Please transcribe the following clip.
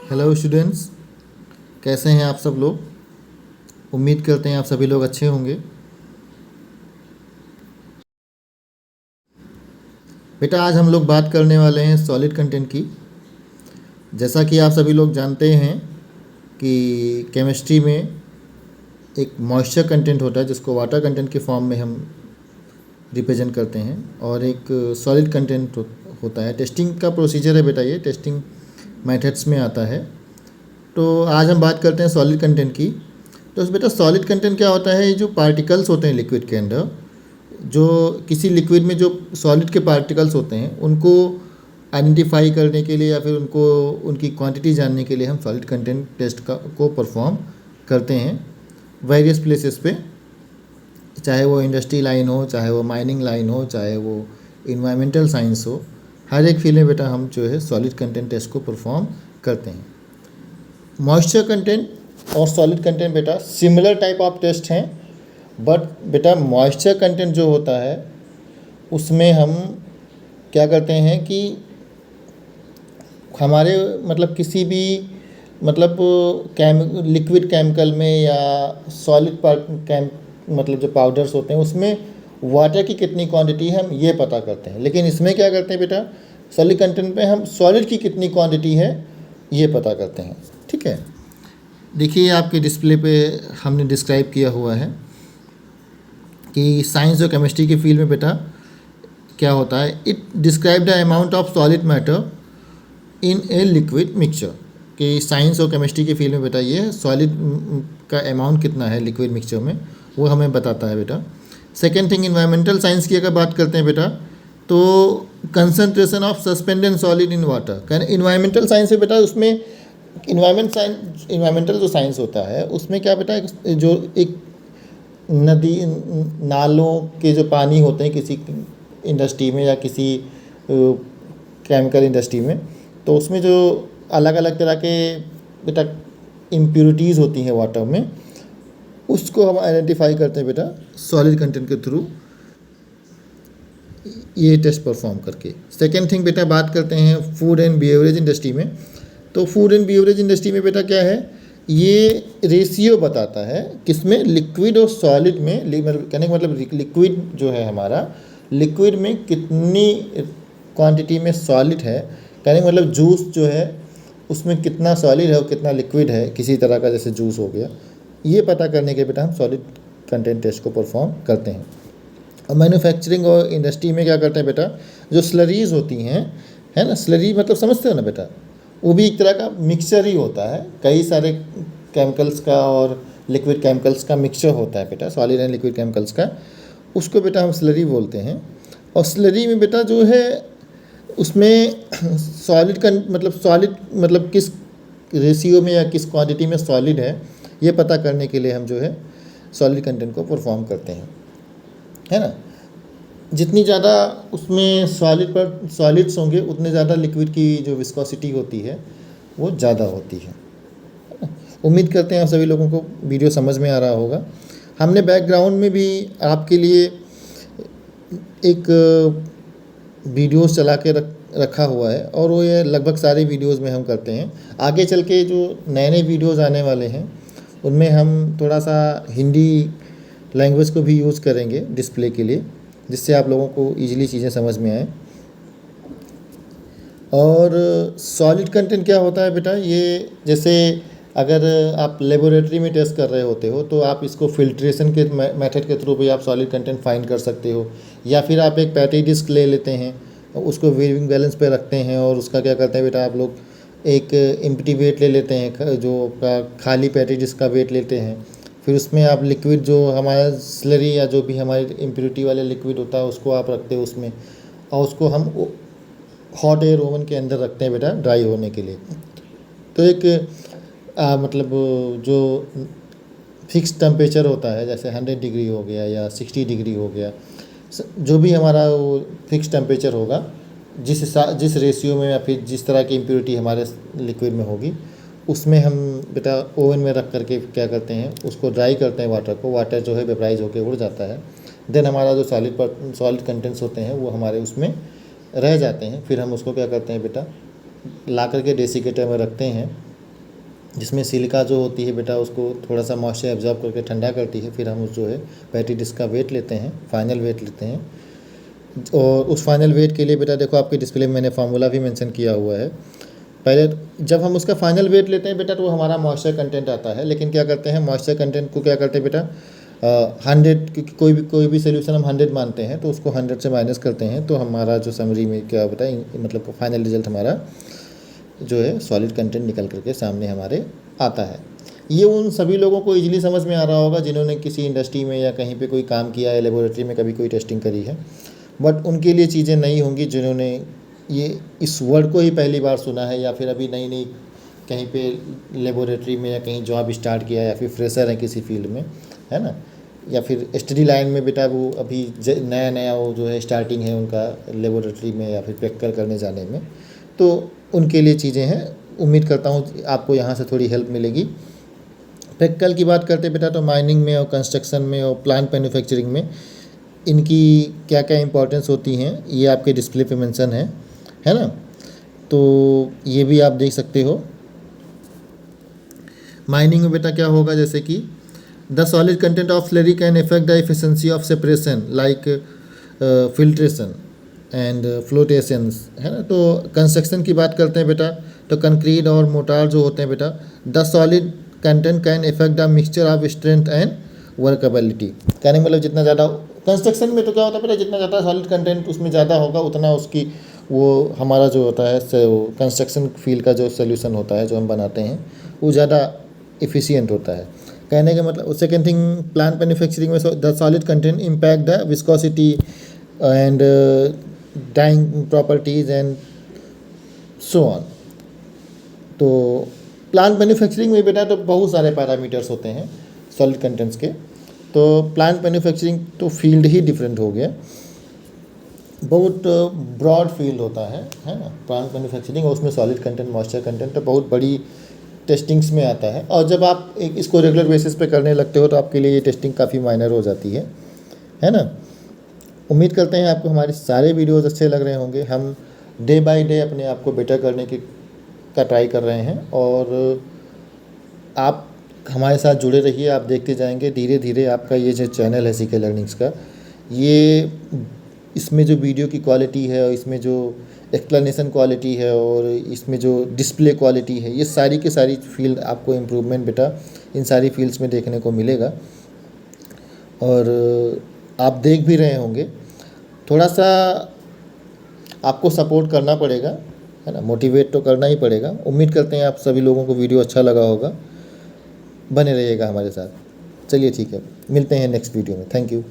Hello students, कैसे हैं आप सब लोग। उम्मीद करते हैं आप सभी लोग अच्छे होंगे। बेटा, आज हम लोग बात करने वाले हैं सॉलिड कंटेंट की। जैसा कि आप सभी लोग जानते हैं कि केमिस्ट्री में एक मॉइस्चर कंटेंट होता है जिसको वाटर कंटेंट के फॉर्म में हम रिप्रेजेंट करते हैं, और एक सॉलिड कंटेंट होता है। टेस्टिंग का प्रोसीजर है बेटा, ये टेस्टिंग मेथड्स में आता है। तो आज हम बात करते हैं सॉलिड कंटेंट की। तो बेटा, सॉलिड कंटेंट क्या होता है? ये जो पार्टिकल्स होते हैं लिक्विड के अंदर, जो किसी लिक्विड में जो सॉलिड के पार्टिकल्स होते हैं, उनको आइडेंटिफाई करने के लिए या फिर उनको उनकी क्वांटिटी जानने के लिए हम सॉलिड कंटेंट टेस्ट को परफॉर्म करते हैं वेरियस प्लेसेस पे। चाहे वो इंडस्ट्री लाइन हो, चाहे वो माइनिंग लाइन हो, चाहे वो इन्वायरमेंटल साइंस हो, हर एक फील्ड में बेटा हम जो है सॉलिड कंटेंट टेस्ट को परफॉर्म करते हैं। मॉइस्चर कंटेंट और सॉलिड कंटेंट बेटा सिमिलर टाइप ऑफ टेस्ट हैं, बट बेटा मॉइस्चर कंटेंट जो होता है उसमें हम क्या करते हैं कि हमारे मतलब किसी भी मतलब लिक्विड केमिकल में या सॉलिड मतलब जो पाउडर्स होते हैं उसमें वाटर की कितनी क्वांटिटी है हम ये पता करते हैं। लेकिन इसमें क्या करते हैं बेटा, सॉलिड कंटेंट में हम सॉलिड की कितनी क्वांटिटी है ये पता करते हैं। ठीक है, देखिए आपके डिस्प्ले पे हमने डिस्क्राइब किया हुआ है कि साइंस और केमिस्ट्री के फील्ड में बेटा क्या होता है। It describe the amount of solid matter in a liquid mixture. कि साइंस और केमिस्ट्री के फील्ड में बेटा ये सॉलिड का अमाउंट कितना है लिक्विड मिक्सचर में, वो हमें बताता है बेटा। सेकेंड थिंग, इन्वायरमेंटल साइंस की अगर बात करते हैं बेटा, तो concentration of suspended solid in water. Environmental science है बेटा, उसमें इन्वायरमेंटल जो साइंस होता है उसमें क्या बेटा, जो एक नदी नालों के जो पानी होते हैं किसी इंडस्ट्री में या किसी केमिकल इंडस्ट्री में, तो उसमें जो अलग अलग तरह के बेटा इम्प्योरिटीज़ होती हैं वाटर में, उसको हम आइडेंटिफाई करते हैं बेटा सॉलिड कंटेंट के थ्रू ये टेस्ट परफॉर्म करके। सेकेंड थिंग बेटा, बात करते हैं फूड एंड बेवरेज इंडस्ट्री में। तो फूड एंड बेवरेज इंडस्ट्री में बेटा क्या है, ये रेशियो बताता है किसमें, लिक्विड और सॉलिड में। कहने का मतलब लिक्विड जो है हमारा, लिक्विड में कितनी क्वांटिटी में सॉलिड है। कहने का मतलब जूस जो है उसमें कितना सॉलिड है और कितना लिक्विड है, किसी तरह का जैसे जूस हो गया, ये पता करने के बेटा हम सॉलिड कंटेंट टेस्ट को परफॉर्म करते हैं। और मैन्युफैक्चरिंग और इंडस्ट्री में क्या करते हैं बेटा, जो स्लरीज होती हैं, है ना, स्लरी मतलब समझते हो ना बेटा, वो भी एक तरह का मिक्सचर ही होता है, कई सारे केमिकल्स का और लिक्विड केमिकल्स का मिक्सचर होता है बेटा, सॉलिड एंड लिक्विड केमिकल्स का। उसको बेटा हम स्लरी बोलते हैं। और स्लरी में बेटा जो है उसमें सॉलिड मतलब किस रेशियो में या किस क्वांटिटी में सॉलिड है ये पता करने के लिए हम जो है सॉलिड कंटेंट को परफॉर्म करते हैं, है ना। जितनी ज़्यादा उसमें सॉलिड्स होंगे उतने ज़्यादा लिक्विड की जो विस्कोसिटी होती है वो ज़्यादा होती है। उम्मीद करते हैं आप सभी लोगों को वीडियो समझ में आ रहा होगा। हमने बैकग्राउंड में भी आपके लिए एक वीडियोस चला के रखा हुआ है, और वो ये लगभग सारे वीडियोस में हम करते हैं। आगे चल के जो नए नए वीडियोस आने वाले हैं उनमें हम थोड़ा सा हिंदी लैंग्वेज को भी यूज़ करेंगे डिस्प्ले के लिए, जिससे आप लोगों को ईजिली चीज़ें समझ में आए। और सॉलिड कंटेंट क्या होता है बेटा, ये जैसे अगर आप लेबोरेटरी में टेस्ट कर रहे होते हो तो आप इसको फिल्ट्रेशन के मेथड के थ्रू भी आप सॉलिड कंटेंट फाइंड कर सकते हो। या फिर आप एक पैटी डिस्क ले लेते हैं, उसको वेविंग बैलेंस पे रखते हैं, और उसका क्या करते हैं बेटा, आप लोग एक एम्प्टी वेट ले लेते हैं, जो खाली पैटी डिस्क का वेट लेते हैं। फिर उसमें आप लिक्विड जो हमारा स्लरी या जो भी हमारी इम्प्योरिटी वाले लिक्विड होता है उसको आप रखते हो उसमें, और उसको हम हॉट एयर ओवन के अंदर रखते हैं बेटा ड्राई होने के लिए। तो एक मतलब जो फिक्स टेम्परेचर होता है, जैसे 100 डिग्री हो गया या 60 डिग्री हो गया, जो भी हमारा वो फिक्स टेम्परेचर होगा, जिस रेशियो में या फिर जिस तरह की इम्प्योरिटी हमारे लिक्विड में होगी, उसमें हम बेटा ओवन में रख करके क्या करते हैं, उसको ड्राई करते हैं वाटर को। वाटर जो है वेपराइज होकर उड़ जाता है, देन हमारा जो सॉलिड कंटेंट्स होते हैं वो हमारे उसमें रह जाते हैं। फिर हम उसको क्या करते हैं बेटा, ला करके डेसिकेटर में रखते हैं, जिसमें सिलिका जो होती है बेटा उसको थोड़ा सा मॉइस्चर एब्जॉर्ब करके ठंडा करती है। फिर हम उस जो है पैटी डिस्क का वेट लेते हैं, फाइनल वेट लेते हैं। और उस फाइनल वेट के लिए बेटा देखो आपके डिस्प्ले में मैंने फार्मूला भी मेंशन किया हुआ है। पहले जब हम उसका फाइनल वेट लेते हैं बेटा तो हमारा मॉइस्चर कंटेंट आता है, लेकिन क्या करते हैं मॉइस्चर कंटेंट को क्या करते हैं बेटा 100, क्योंकि कोई भी सोल्यूशन हम 100 मानते हैं तो उसको 100 से माइनस करते हैं, तो हमारा जो समरी में क्या होता है मतलब फाइनल रिजल्ट हमारा जो है सॉलिड कंटेंट निकल करके सामने हमारे आता है। ये उन सभी लोगों को इजीली समझ में आ रहा होगा जिन्होंने किसी इंडस्ट्री में या कहीं पे कोई काम किया है, लेबोरेटरी में कभी कोई टेस्टिंग करी है। बट उनके लिए चीज़ें नई होंगी जिन्होंने ये इस वर्ड को ही पहली बार सुना है, या फिर अभी नई नई कहीं पे लेबोरेटरी में या कहीं जॉब स्टार्ट किया है, या फिर फ्रेशर है किसी फील्ड में, है ना, या फिर स्टडी लाइन में बेटा वो अभी नया नया वो जो है स्टार्टिंग है उनका लेबोरेटरी में या फिर प्रैक्टिकल करने जाने में, तो उनके लिए चीज़ें हैं। उम्मीद करता हूँ आपको यहाँ से थोड़ी हेल्प मिलेगी। प्रैक्टिकल की बात करते बेटा तो माइनिंग में और कंस्ट्रक्शन में और प्लांट मैन्युफैक्चरिंग में इनकी क्या क्या इंपॉर्टेंस होती हैं ये आपके डिस्प्ले पे मेंशन है ना, तो ये भी आप देख सकते हो। माइनिंग में बेटा क्या होगा, जैसे कि the solid content of slurry can affect the efficiency of separation like filtration and flotations, है ना। तो कंस्ट्रक्शन की बात करते हैं बेटा तो कंक्रीट और मोटार जो होते हैं बेटा, the solid content can affect the mixture of strength and workability. कहने मतलब जितना ज़्यादा कंस्ट्रक्शन में तो क्या होता है बेटा, जितना ज़्यादा सॉलिड कंटेंट उसमें ज़्यादा होगा उतना उसकी वो हमारा जो होता है कंस्ट्रक्शन फील्ड का जो सोल्यूशन होता है जो हम बनाते हैं वो ज़्यादा इफ़िशियंट होता है। कहने का मतलब सेकेंड थिंग प्लांट मैन्युफैक्चरिंग में the solid content impact the viscosity and drying properties and so on. तो प्लांट मैन्युफैक्चरिंग में बेटा तो बहुत सारे पैरामीटर्स होते हैं सॉलिड कंटेंट्स के, तो प्लांट मैन्युफैक्चरिंग तो फील्ड ही डिफरेंट हो गया, बहुत ब्रॉड फील्ड होता है ना प्लांट मैन्युफैक्चरिंग, और उसमें सॉलिड कंटेंट मॉइस्चर कंटेंट तो बहुत बड़ी टेस्टिंग्स में आता है। और जब आप इसको रेगुलर बेसिस पे करने लगते हो तो आपके लिए ये टेस्टिंग काफ़ी माइनर हो जाती है ना। उम्मीद करते हैं आपको हमारे सारे वीडियोज़ अच्छे लग रहे होंगे। हम डे बाय डे अपने आप को बेटर करने का ट्राई कर रहे हैं, और आप हमारे साथ जुड़े रहिए, आप देखते जाएंगे धीरे धीरे आपका ये जो चैनल है सीके लर्निंग्स का, ये इसमें जो वीडियो की क्वालिटी है और इसमें जो एक्सप्लेनेशन क्वालिटी है और इसमें जो डिस्प्ले क्वालिटी है, ये सारी की सारी फील्ड आपको इम्प्रूवमेंट बेटा इन सारी फील्ड्स में देखने को मिलेगा। और आप देख भी रहे होंगे, थोड़ा सा आपको सपोर्ट करना पड़ेगा, है ना, मोटिवेट तो करना ही पड़ेगा। उम्मीद करते हैं आप सभी लोगों को वीडियो अच्छा लगा होगा, बने रहिएगा हमारे साथ। चलिए ठीक है, मिलते हैं नेक्स्ट वीडियो में। Thank you.